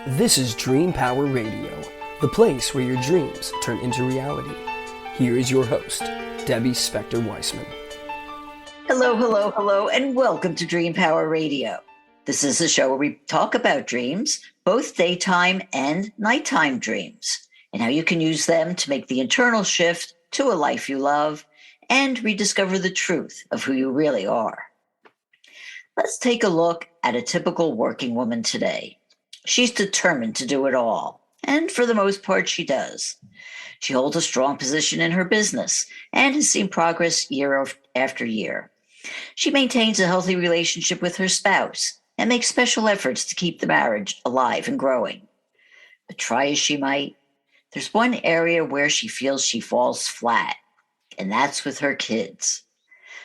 This is Dream Power Radio, the place where your dreams turn into reality. Here is your host, Debbie Spector-Weissman. Hello, hello, hello, and welcome to Dream Power Radio. This is a show where we talk about dreams, both daytime and nighttime dreams, and how you can use them to make the internal shift to a life you love and rediscover the truth of who you really are. Let's take a look at a typical working woman today. She's determined to do it all, and for the most part, she does. She holds a strong position in her business and has seen progress year after year. She maintains a healthy relationship with her spouse and makes special efforts to keep the marriage alive and growing. But try as she might, there's one area where she feels she falls flat, and that's with her kids.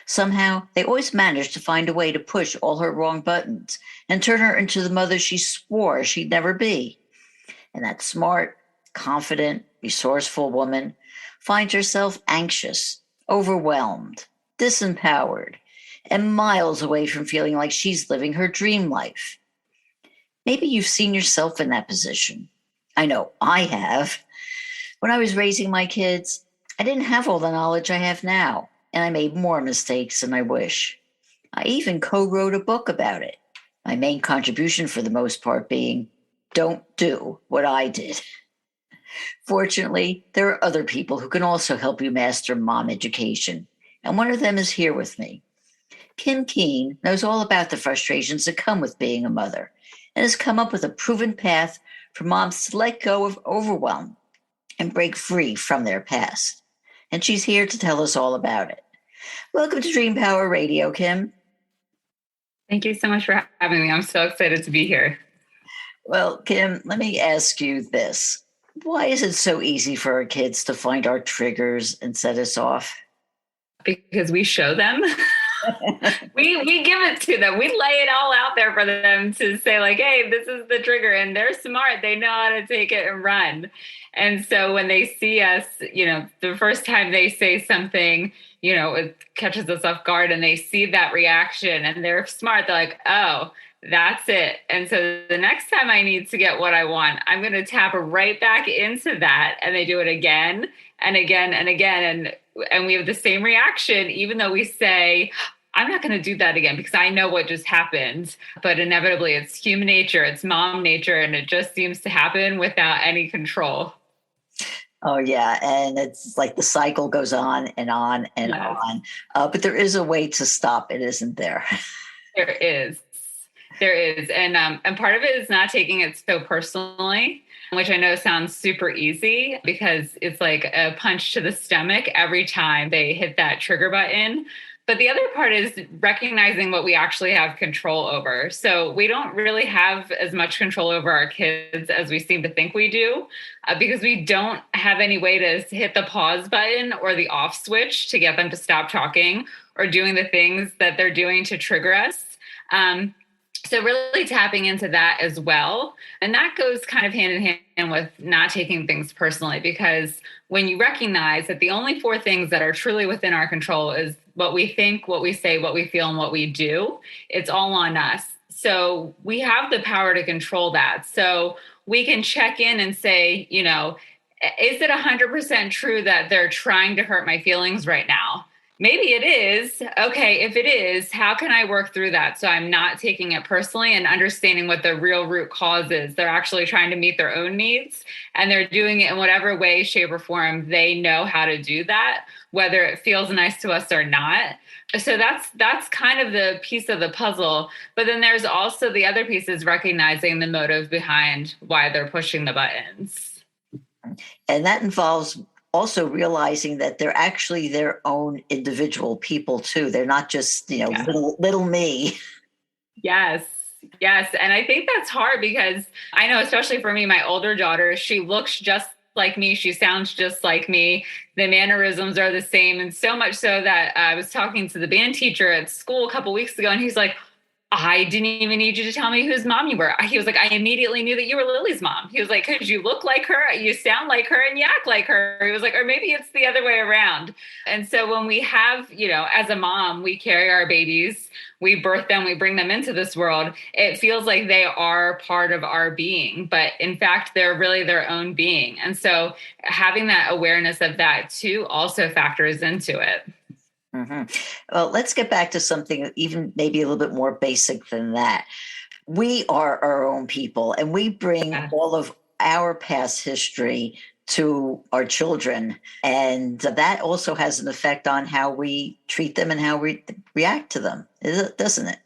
Somehow, they always manage to find a way to push all her wrong buttons and turn her into the mother she swore she'd never be. And that smart, confident, resourceful woman finds herself anxious, overwhelmed, disempowered, and miles away from feeling like she's living her dream life. Maybe you've seen yourself in that position. I know I have. When I was raising my kids, I didn't have all the knowledge I have now, and I made more mistakes than I wish. I even co-wrote a book about it. My main contribution, for the most part, being, don't do what I did. Fortunately, there are other people who can also help you master mom education, and one of them is here with me. Keane knows all about the frustrations that come with being a mother and has come up with a proven path for moms to let go of overwhelm and break free from their past. And she's here to tell us all about it. Welcome to Dream Power Radio, Kim. Thank you so much for having me. I'm so excited to be here. Well, Kim, let me ask you this. Why is it so easy for our kids to find our triggers and set us off? Because we show them. we give it to them. We lay it all out there for them to say, like, hey, this is the trigger. And they're smart. They know how to take it and run. And so when they see us, the first time they say something, it catches us off guard and they see that reaction and they're smart. They're like, oh, that's it. And so the next time I need to get what I want, I'm going to tap right back into that. And they do it again and again and again. And we have the same reaction, even though we say, I'm not going to do that again because I know what just happened. But inevitably, it's human nature, it's mom nature, and it just seems to happen without any control. Oh, yeah. And it's like the cycle goes on and on and Yes. on. But there is a way to stop it, isn't there? There is. There is. And part of it is not taking it so personally, which I know sounds super easy because it's like a punch to the stomach every time they hit that trigger button. But the other part is recognizing what we actually have control over. So we don't really have as much control over our kids as we seem to think we do, because we don't have any way to hit the pause button or the off switch to get them to stop talking or doing the things that they're doing to trigger us. So really tapping into that as well. And that goes kind of hand in hand with not taking things personally, because when you recognize that the only four things that are truly within our control is what we think, what we say, what we feel, and what we do, it's all on us. So we have the power to control that. So we can check in and say, is it 100% true that they're trying to hurt my feelings right now? Maybe it is. Okay, if it is, how can I work through that so I'm not taking it personally and understanding what the real root cause is? They're actually trying to meet their own needs, and they're doing it in whatever way, shape, or form they know how to do that, whether it feels nice to us or not. So that's kind of the piece of the puzzle. But then there's also the other piece is recognizing the motive behind why they're pushing the buttons. And that involves also realizing that they're actually their own individual people too. They're not just, Yeah. little me. Yes. Yes. And I think that's hard because I know, especially for me, my older daughter, she looks just like me. She sounds just like me. The mannerisms are the same. And so much so that I was talking to the band teacher at school a couple weeks ago, and he's like, I didn't even need you to tell me whose mom you were. He was like, I immediately knew that you were Lily's mom. He was like, because you look like her, you sound like her, and you act like her. He was like, or maybe it's the other way around. And so when we have, as a mom, we carry our babies, we birth them, we bring them into this world. It feels like they are part of our being, but in fact, they're really their own being. And so having that awareness of that too also factors into it. Mm-hmm. Well, let's get back to something even maybe a little bit more basic than that. We are our own people, and we bring all of our past history to our children. And that also has an effect on how we treat them and how we react to them, doesn't it?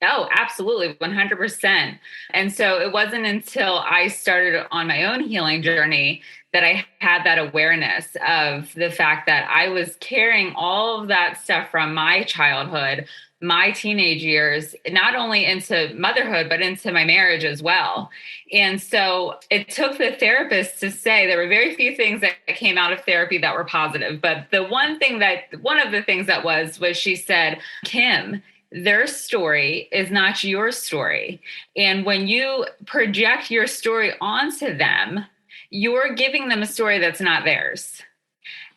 Oh, absolutely. 100%. And so it wasn't until I started on my own healing journey that I had that awareness of the fact that I was carrying all of that stuff from my childhood, my teenage years, not only into motherhood, but into my marriage as well. And so it took the therapist to say there were very few things that came out of therapy that were positive. But one of the things that was she said, Kim, their story is not your story. And when you project your story onto them, you're giving them a story that's not theirs.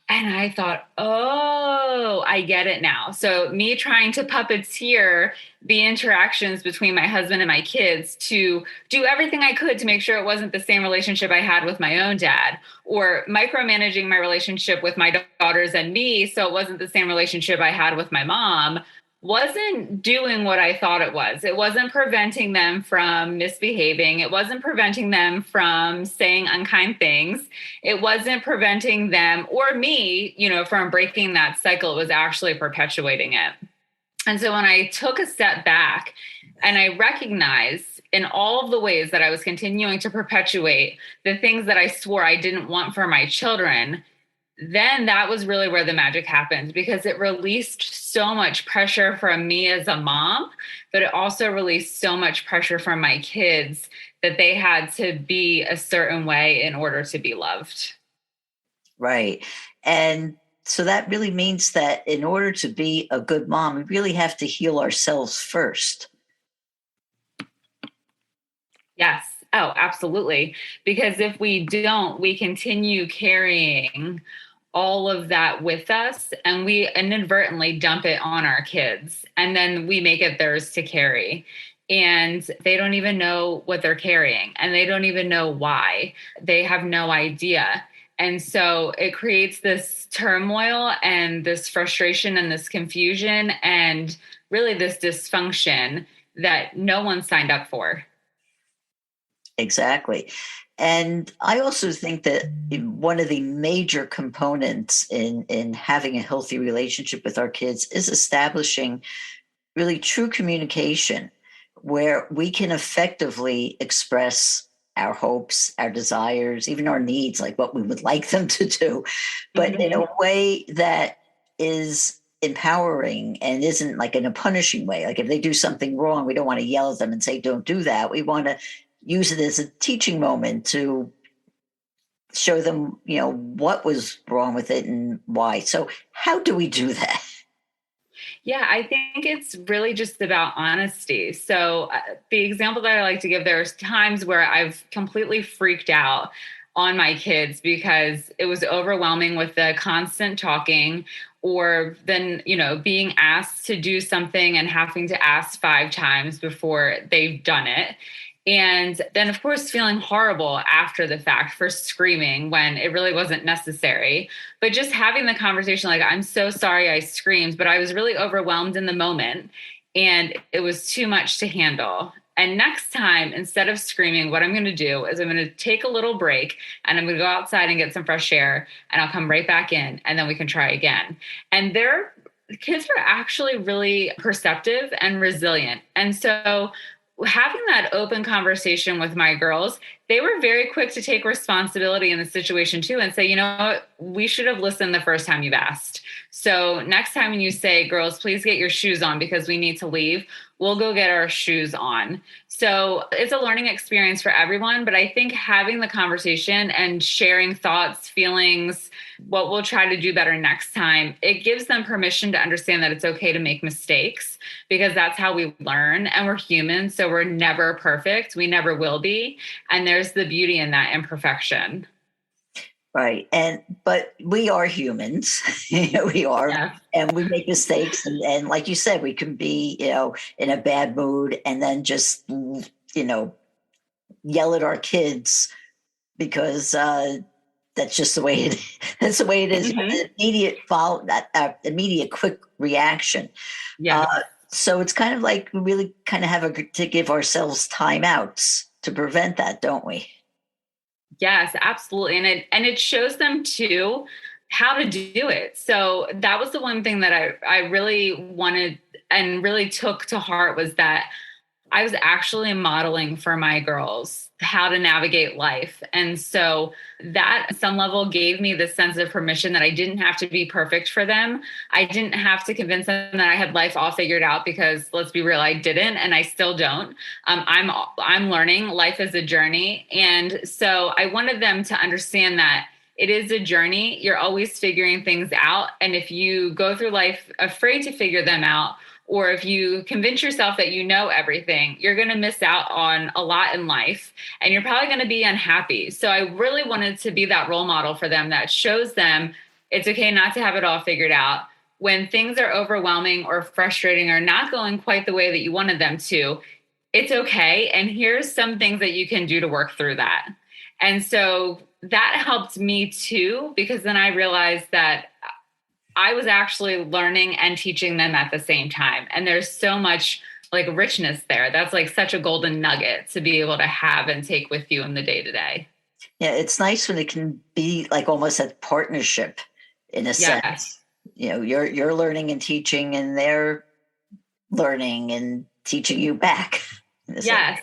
And I thought, oh, I get it now. So me trying to puppeteer the interactions between my husband and my kids to do everything I could to make sure it wasn't the same relationship I had with my own dad, or micromanaging my relationship with my daughters and me so it wasn't the same relationship I had with my mom, wasn't doing what I thought it was. It wasn't preventing them from misbehaving. It wasn't preventing them from saying unkind things. It wasn't preventing them or me, from breaking that cycle. It was actually perpetuating it. And so when I took a step back and I recognized in all of the ways that I was continuing to perpetuate the things that I swore I didn't want for my children, then that was really where the magic happened, because it released so much pressure from me as a mom, but it also released so much pressure from my kids that they had to be a certain way in order to be loved. Right. And so that really means that in order to be a good mom, we really have to heal ourselves first. Yes. Oh, absolutely. Because if we don't, we continue carrying all of that with us and we inadvertently dump it on our kids, and then we make it theirs to carry. And they don't even know what they're carrying, and they don't even know why. They have no idea. And so it creates this turmoil and this frustration and this confusion and really this dysfunction that no one signed up for. Exactly. And I also think that one of the major components in having a healthy relationship with our kids is establishing really true communication where we can effectively express our hopes, our desires, even our needs, like what we would like them to do, but in a way that is empowering and isn't like in a punishing way. Like if they do something wrong, we don't want to yell at them and say, don't do that. We want to use it as a teaching moment to show them, what was wrong with it and why. So how do we do that? Yeah, I think it's really just about honesty. So the example that I like to give, there's times where I've completely freaked out on my kids because it was overwhelming with the constant talking, or then, being asked to do something and having to ask 5 times before they've done it. And then, of course, feeling horrible after the fact for screaming when it really wasn't necessary. But just having the conversation, like, I'm so sorry I screamed, but I was really overwhelmed in the moment and it was too much to handle. And next time, instead of screaming, what I'm going to do is I'm going to take a little break and I'm going to go outside and get some fresh air and I'll come right back in and then we can try again. And kids are actually really perceptive and resilient. And so having that open conversation with my girls, they were very quick to take responsibility in the situation too and say, you know what, we should have listened the first time you've asked. So next time when you say, girls, please get your shoes on because we need to leave, we'll go get our shoes on. So it's a learning experience for everyone. But I think having the conversation and sharing thoughts, feelings, what we'll try to do better next time, it gives them permission to understand that it's okay to make mistakes because that's how we learn. And we're human. So we're never perfect. We never will be. And there's the beauty in that imperfection. Right. But we are humans. We are, Yeah. and we make mistakes. And like you said, we can be, in a bad mood and then just, yell at our kids because that's just the way that's the way it is. Mm-hmm. That immediate quick reaction. Yeah. So it's kind of like we really kind of have to give ourselves timeouts to prevent that, don't we? Yes, absolutely. And it shows them too how to do it. So that was the one thing that I really wanted and really took to heart was that I was actually modeling for my girls how to navigate life. And so that at some level gave me the sense of permission that I didn't have to be perfect for them. I didn't have to convince them that I had life all figured out because let's be real, I didn't, and I still don't. I'm learning. Life is a journey. And so I wanted them to understand that it is a journey. You're always figuring things out. And if you go through life afraid to figure them out, or if you convince yourself that you know everything, you're going to miss out on a lot in life and you're probably going to be unhappy. So I really wanted to be that role model for them that shows them it's okay not to have it all figured out. When things are overwhelming or frustrating or not going quite the way that you wanted them to, it's okay. And here's some things that you can do to work through that. And so that helped me too, because then I realized that I was actually learning and teaching them at the same time. And there's so much like richness there. That's like such a golden nugget to be able to have and take with you in the day to day. Yeah, it's nice when it can be like almost a partnership in a sense. Yes. You're learning and teaching and they're learning and teaching you back. Yes.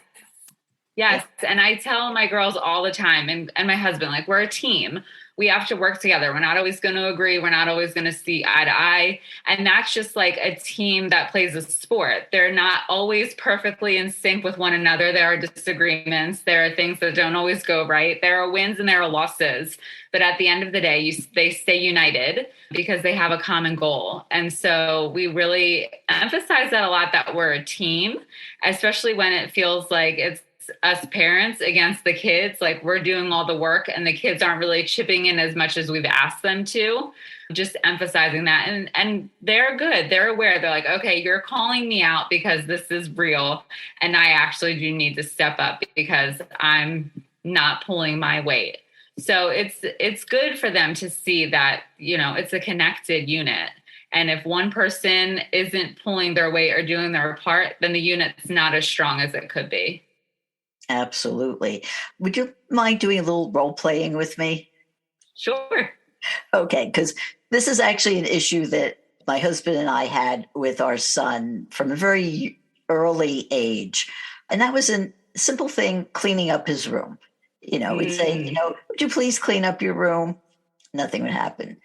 Yes. And I tell my girls all the time and my husband, like, we're a team. We have to work together. We're not always going to agree. We're not always going to see eye to eye. And that's just like a team that plays a sport. They're not always perfectly in sync with one another. There are disagreements. There are things that don't always go right. There are wins and there are losses. But at the end of the day, they stay united because they have a common goal. And so we really emphasize that a lot, that we're a team, especially when it feels like it's us parents against the kids, like we're doing all the work and the kids aren't really chipping in as much as we've asked them to. Just emphasizing that. And they're good. They're aware. They're like, okay, you're calling me out because this is real. And I actually do need to step up because I'm not pulling my weight. So it's good for them to see that, it's a connected unit. And if one person isn't pulling their weight or doing their part, then the unit's not as strong as it could be. Absolutely. Would you mind doing a little role playing with me? Sure. Okay, because this is actually an issue that my husband and I had with our son from a very early age. And that was a simple thing, cleaning up his room. We'd say, would you please clean up your room? Nothing would happen.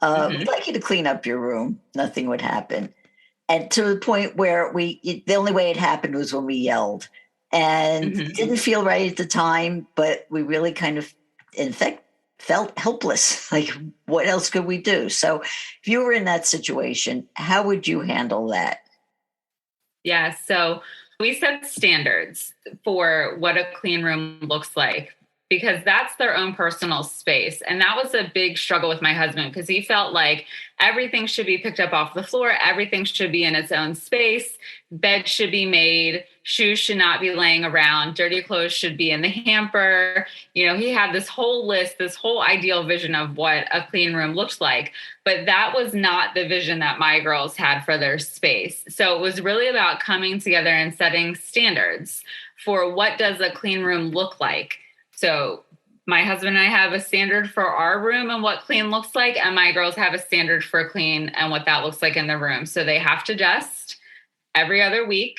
We'd like you to clean up your room. Nothing would happen. And to the point where the only way it happened was when we yelled. And it didn't feel right at the time, but we really kind of, in fact, felt helpless. Like, what else could we do? So if you were in that situation, how would you handle that? Yeah, so we set standards for what a clean room looks like because that's their own personal space. And that was a big struggle with my husband because he felt like everything should be picked up off the floor. Everything should be in its own space. Bed should be made. Shoes should not be laying around. Dirty clothes should be in the hamper. He had this whole list, this whole ideal vision of what a clean room looked like. But that was not the vision that my girls had for their space. So it was really about coming together and setting standards for what does a clean room look like. So my husband and I have a standard for our room and what clean looks like, and my girls have a standard for clean and what that looks like in the room. So they have to dust every other week,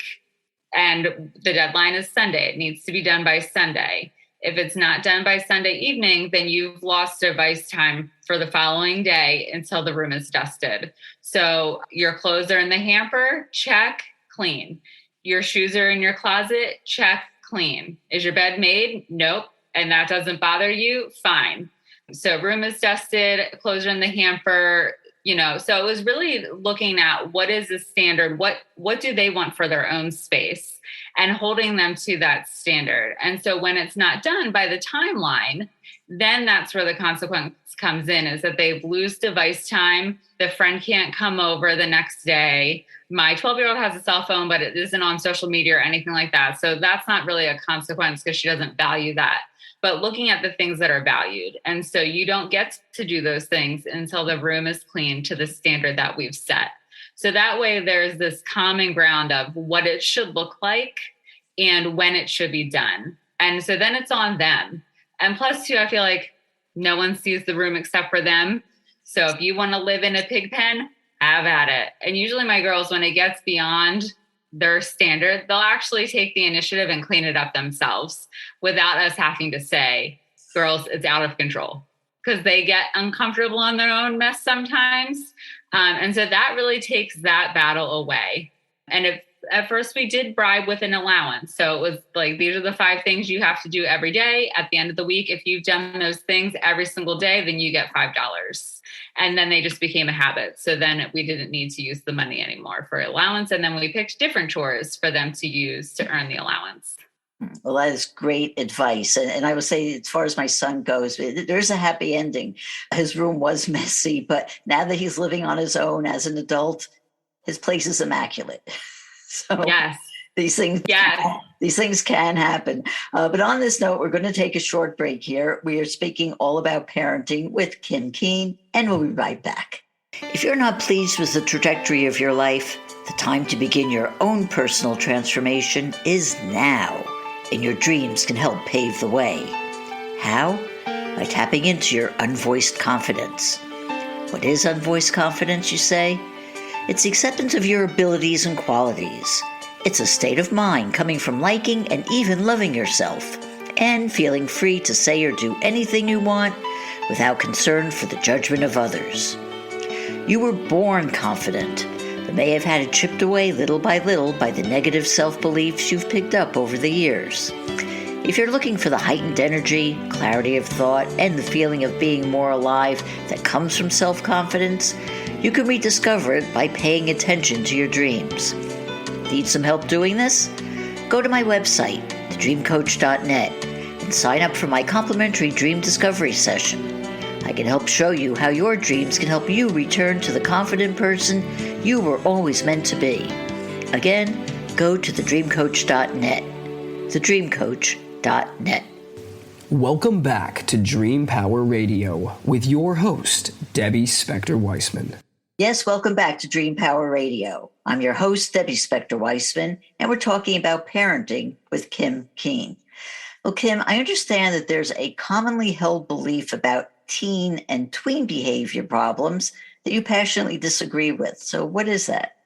and the deadline is Sunday. It needs to be done by Sunday. If it's not done by Sunday evening, then you've lost device time for the following day until the room is dusted. So your clothes are in the hamper, check, clean. Your shoes are in your closet, check, clean. Is your bed made? Nope. And that doesn't bother you? Fine. So room is dusted, clothes are in the hamper, so it was really looking at what is the standard, what do they want for their own space, and holding them to that standard. And so when it's not done by the timeline, then that's where the consequence comes in, is that they lose device time. The friend can't come over the next day. My 12-year-old has a cell phone, but it isn't on social media or anything like that. So that's not really a consequence because she doesn't value that. But looking at the things that are valued. And so you don't get to do those things until the room is clean to the standard that we've set. So that way there's this common ground of what it should look like and when it should be done. And so then it's on them. And plus, too, I feel like no one sees the room except for them. So if you want to live in a pig pen, have at it. And usually my girls, when it gets beyond their standard, they'll actually take the initiative and clean it up themselves without us having to say, girls, it's out of control, because they get uncomfortable in their own mess sometimes. And so that really takes that battle away. And if at first we did bribe with an allowance. So it was like, these are the 5 things you have to do every day. At the end of the week, if you've done those things every single day, then you get $5. And then they just became a habit. So then we didn't need to use the money anymore for allowance. And then we picked different chores for them to use to earn the allowance. Well, that is great advice. And I would say, as far as my son goes, there's a happy ending. His room was messy, but now that he's living on his own as an adult, his place is immaculate. So yes. These things can happen. But on this note, we're going to take a short break here. We are speaking all about parenting with Kim Keane, and we'll be right back. If you're not pleased with the trajectory of your life, the time to begin your own personal transformation is now, and your dreams can help pave the way. How? By tapping into your unvoiced confidence. What is unvoiced confidence, you say? It's the acceptance of your abilities and qualities. It's a state of mind coming from liking and even loving yourself, and feeling free to say or do anything you want without concern for the judgment of others. You were born confident, but may have had it chipped away little by little by the negative self-beliefs you've picked up over the years. If you're looking for the heightened energy, clarity of thought, and the feeling of being more alive that comes from self-confidence, you can rediscover it by paying attention to your dreams. Need some help doing this? Go to my website, thedreamcoach.net, and sign up for my complimentary dream discovery session. I can help show you how your dreams can help you return to the confident person you were always meant to be. Again, go to thedreamcoach.net, thedreamcoach.net. Welcome back to Dream Power Radio with your host, Debbie Spector-Weissman. Yes, welcome back to Dream Power Radio. I'm your host, Debbie Spector-Weissman, and we're talking about parenting with Kim Keane. Well, Kim, I understand that there's a commonly held belief about teen and tween behavior problems that you passionately disagree with. So what is that?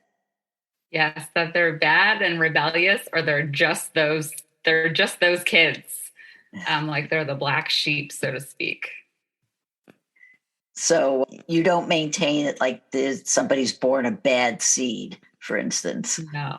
Yes, that they're bad and rebellious, or they're just those kids. Like they're the black sheep, so to speak. So you don't maintain it like somebody's born a bad seed, for instance. No.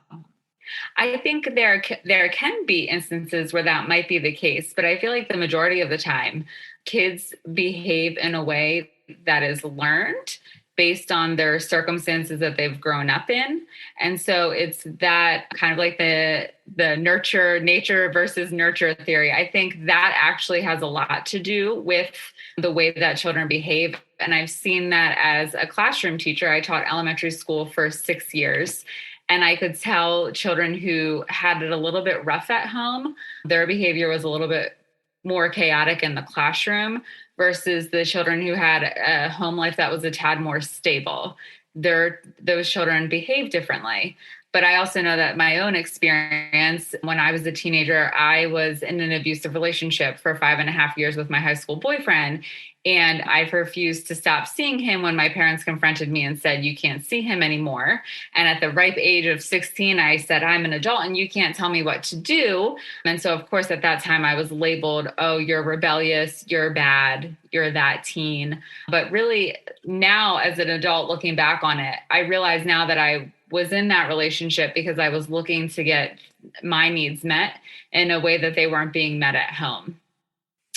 I think there can be instances where that might be the case, but I feel like the majority of the time, kids behave in a way that is learned based on their circumstances that they've grown up in. And so it's that kind of like the nature versus nurture theory. I think that actually has a lot to do with the way that children behave. And I've seen that as a classroom teacher. I taught elementary school for 6 years. And I could tell children who had it a little bit rough at home, their behavior was a little bit more chaotic in the classroom versus the children who had a home life that was a tad more stable. Those children behave differently. But I also know that my own experience, when I was a teenager, I was in an abusive relationship for 5.5 years with my high school boyfriend. And I refused to stop seeing him when my parents confronted me and said, you can't see him anymore. And at the ripe age of 16, I said, I'm an adult and you can't tell me what to do. And so, of course, at that time, I was labeled, oh, you're rebellious, you're bad, you're that teen. But really, now as an adult looking back on it, I realize now that I was in that relationship because I was looking to get my needs met in a way that they weren't being met at home.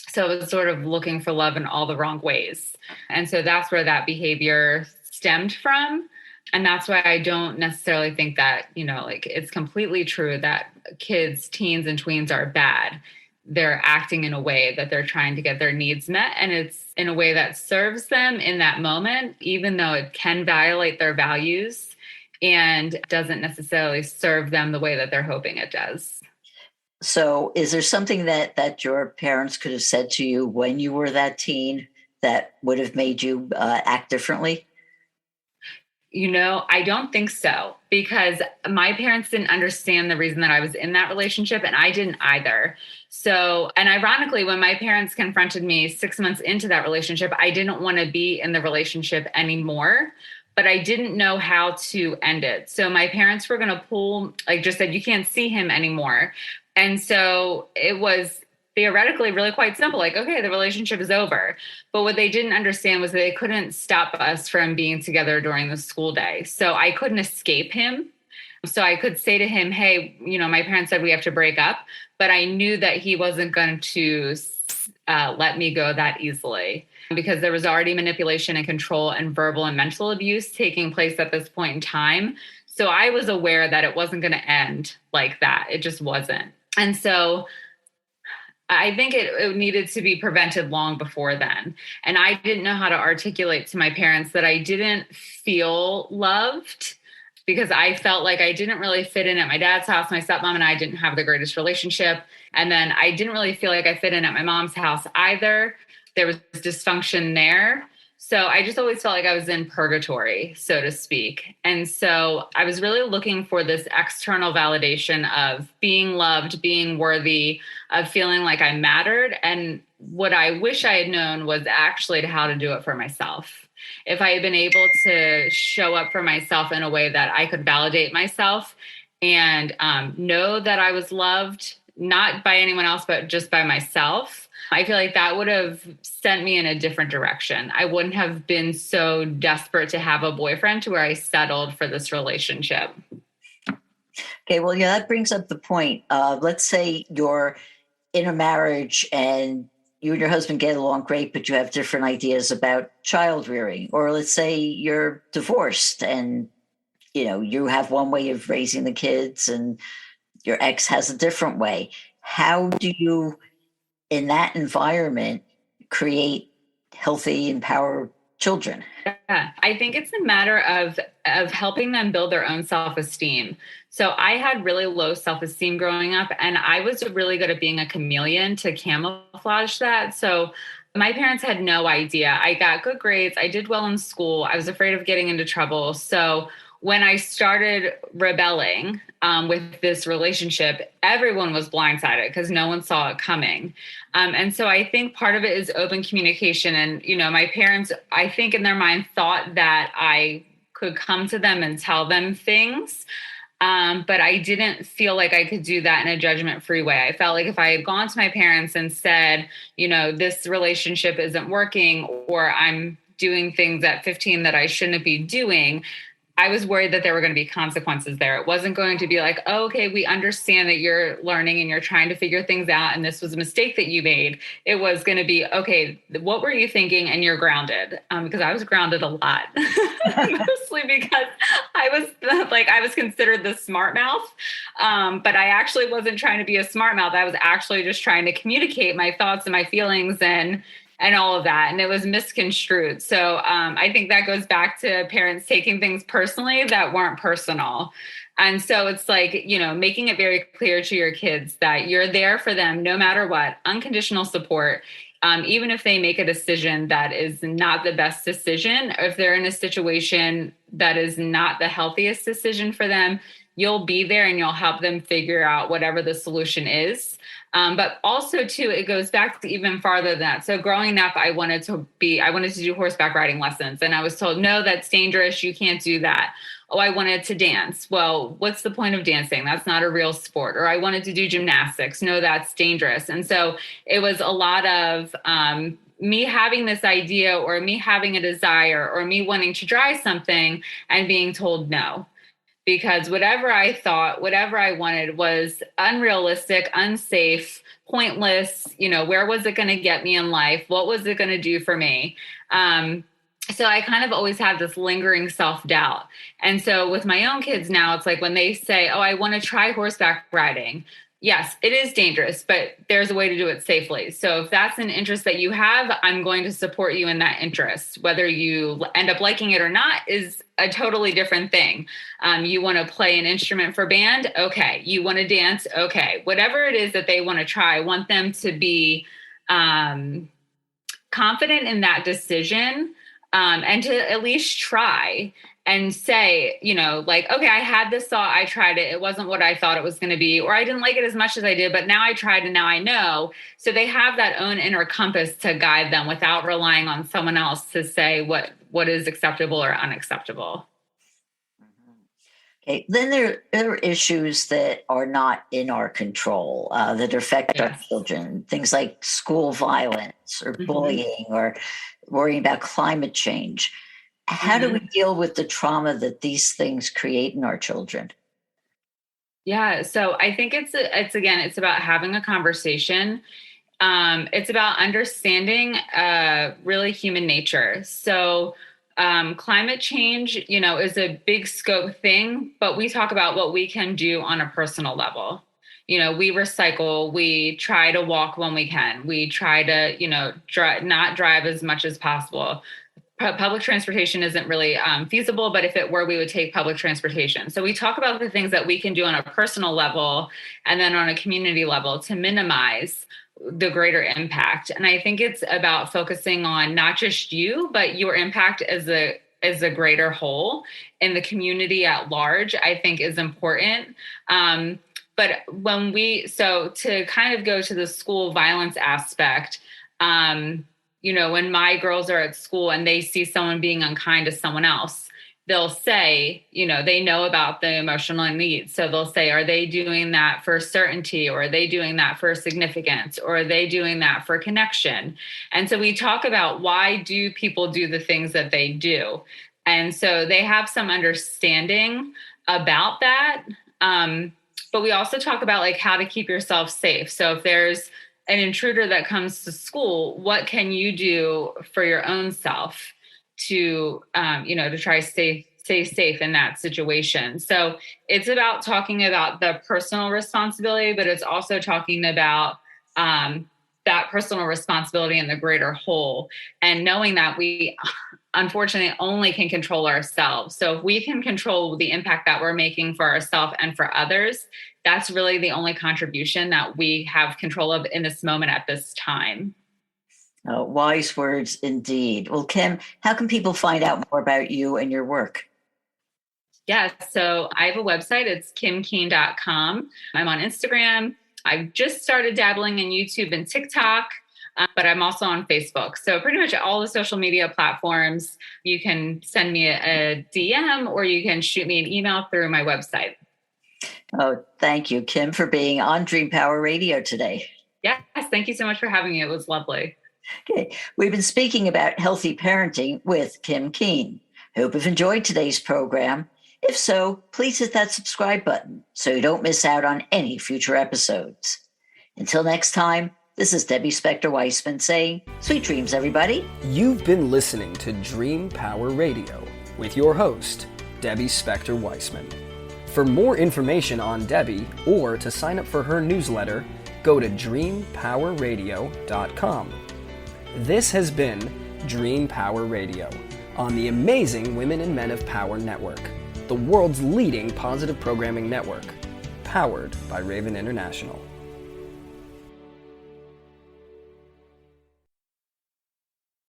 So I was sort of looking for love in all the wrong ways. And so that's where that behavior stemmed from. And that's why I don't necessarily think that, like it's completely true that kids, teens and tweens are bad. They're acting in a way that they're trying to get their needs met. And it's in a way that serves them in that moment, even though it can violate their values and doesn't necessarily serve them the way that they're hoping it does. So is there something that your parents could have said to you when you were that teen that would have made you act differently? I don't think so, because my parents didn't understand the reason that I was in that relationship, and I didn't either. So, and ironically, when my parents confronted me 6 months into that relationship, I didn't want to be in the relationship anymore, but I didn't know how to end it. So my parents were going to just said, you can't see him anymore. And so it was theoretically really quite simple. Like, okay, the relationship is over. But what they didn't understand was that they couldn't stop us from being together during the school day. So I couldn't escape him. So I could say to him, hey, my parents said we have to break up, but I knew that he wasn't going to let me go that easily, because there was already manipulation and control and verbal and mental abuse taking place at this point in time. So I was aware that it wasn't going to end like that. It just wasn't. And so I think it needed to be prevented long before then. And I didn't know how to articulate to my parents that I didn't feel loved, because I felt like I didn't really fit in at my dad's house. My stepmom and I didn't have the greatest relationship. And then I didn't really feel like I fit in at my mom's house either. There was dysfunction there. So I just always felt like I was in purgatory, so to speak. And so I was really looking for this external validation of being loved, being worthy, of feeling like I mattered. And what I wish I had known was actually how to do it for myself. If I had been able to show up for myself in a way that I could validate myself and know that I was loved, not by anyone else, but just by myself, I feel like that would have sent me in a different direction. I wouldn't have been so desperate to have a boyfriend to where I settled for this relationship. Okay, well, yeah, that brings up the point. Let's say you're in a marriage and you and your husband get along great, but you have different ideas about child rearing. Or let's say you're divorced and, you have one way of raising the kids and your ex has a different way. How do you, in that environment, create healthy, empowered children? Yeah, I think it's a matter of helping them build their own self-esteem. So I had really low self-esteem growing up, and I was really good at being a chameleon to camouflage that. So my parents had no idea. I got good grades. I did well in school. I was afraid of getting into trouble. So when I started rebelling with this relationship, everyone was blindsided because no one saw it coming. And so I think part of it is open communication. And, my parents, I think in their mind thought that I could come to them and tell them things. But I didn't feel like I could do that in a judgment-free way. I felt like if I had gone to my parents and said, this relationship isn't working, or I'm doing things at 15 that I shouldn't be doing, I was worried that there were going to be consequences there. It wasn't going to be like, oh, okay, we understand that you're learning and you're trying to figure things out, and this was a mistake that you made. It was going to be, okay, what were you thinking? And you're grounded. Because I was grounded a lot, mostly because I was considered the smart mouth. But I actually wasn't trying to be a smart mouth. I was actually just trying to communicate my thoughts and my feelings and all of that. And it was misconstrued. So I think that goes back to parents taking things personally that weren't personal. And so it's like, making it very clear to your kids that you're there for them no matter what, unconditional support. Even if they make a decision that is not the best decision, or if they're in a situation that is not the healthiest decision for them, you'll be there and you'll help them figure out whatever the solution is. But also too, it goes back to even farther than that. So growing up, I wanted to do horseback riding lessons. And I was told, no, that's dangerous. You can't do that. Oh, I wanted to dance. Well, what's the point of dancing? That's not a real sport. Or I wanted to do gymnastics. No, that's dangerous. And so it was a lot of me having this idea or me having a desire or me wanting to try something and being told no. Because whatever I thought, whatever I wanted was unrealistic, unsafe, pointless. Where was it going to get me in life? What was it going to do for me? So I kind of always had this lingering self-doubt. And so with my own kids now, it's like when they say, oh, I want to try horseback riding. Yes, it is dangerous, but there's a way to do it safely. So if that's an interest that you have, I'm going to support you in that interest. Whether you end up liking it or not is a totally different thing. You want to play an instrument for band? Okay. You want to dance? Okay. Whatever it is that they want to try, I want them to be confident in that decision and to at least try. And say, okay, I had this thought, I tried it. It wasn't what I thought it was going to be, or I didn't like it as much as I did, but now I tried and now I know. So they have that own inner compass to guide them without relying on someone else to say what is acceptable or unacceptable. Okay. Then there are issues that are not in our control that affect our children, things like school violence or bullying or worrying about climate change. How do we deal with the trauma that these things create in our children? Yeah. So I think it's about having a conversation. It's about understanding really human nature. So climate change, is a big scope thing, but we talk about what we can do on a personal level. We recycle, we try to walk when we can, we try to, not drive as much as possible. Public transportation isn't really feasible, but if it were, we would take public transportation. So we talk about the things that we can do on a personal level and then on a community level to minimize the greater impact. And I think it's about focusing on not just you, but your impact as a greater whole in the community at large, I think is important. But to kind of go to the school violence aspect, when my girls are at school and they see someone being unkind to someone else, they'll say, they know about the emotional needs. So they'll say, are they doing that for certainty? Or are they doing that for significance? Or are they doing that for connection? And so we talk about why do people do the things that they do? And so they have some understanding about that. But we also talk about how to keep yourself safe. So if there's an intruder that comes to school, what can you do for your own self to, to try to stay safe in that situation? So it's about talking about the personal responsibility, but it's also talking about that personal responsibility in the greater whole and knowing that we unfortunately only can control ourselves. So if we can control the impact that we're making for ourselves and for others, that's really the only contribution that we have control of in this moment at this time. Oh, wise words indeed. Well, Kim, how can people find out more about you and your work? Yeah, so I have a website. It's kimkeane.com. I'm on Instagram. I've just started dabbling in YouTube and TikTok, but I'm also on Facebook. So pretty much all the social media platforms, you can send me a DM or you can shoot me an email through my website. Oh, thank you, Kim, for being on Dream Power Radio today. Yes, thank you so much for having me. It was lovely. Okay, we've been speaking about healthy parenting with Kim Keane. Hope you've enjoyed today's program. If so, please hit that subscribe button so you don't miss out on any future episodes. Until next time, this is Debbie Spector-Weissman saying, sweet dreams, everybody. You've been listening to Dream Power Radio with your host, Debbie Spector-Weissman. For more information on Debbie or to sign up for her newsletter, go to dreampowerradio.com. This has been Dream Power Radio on the amazing Women and Men of Power Network, the world's leading positive programming network, powered by Raven International.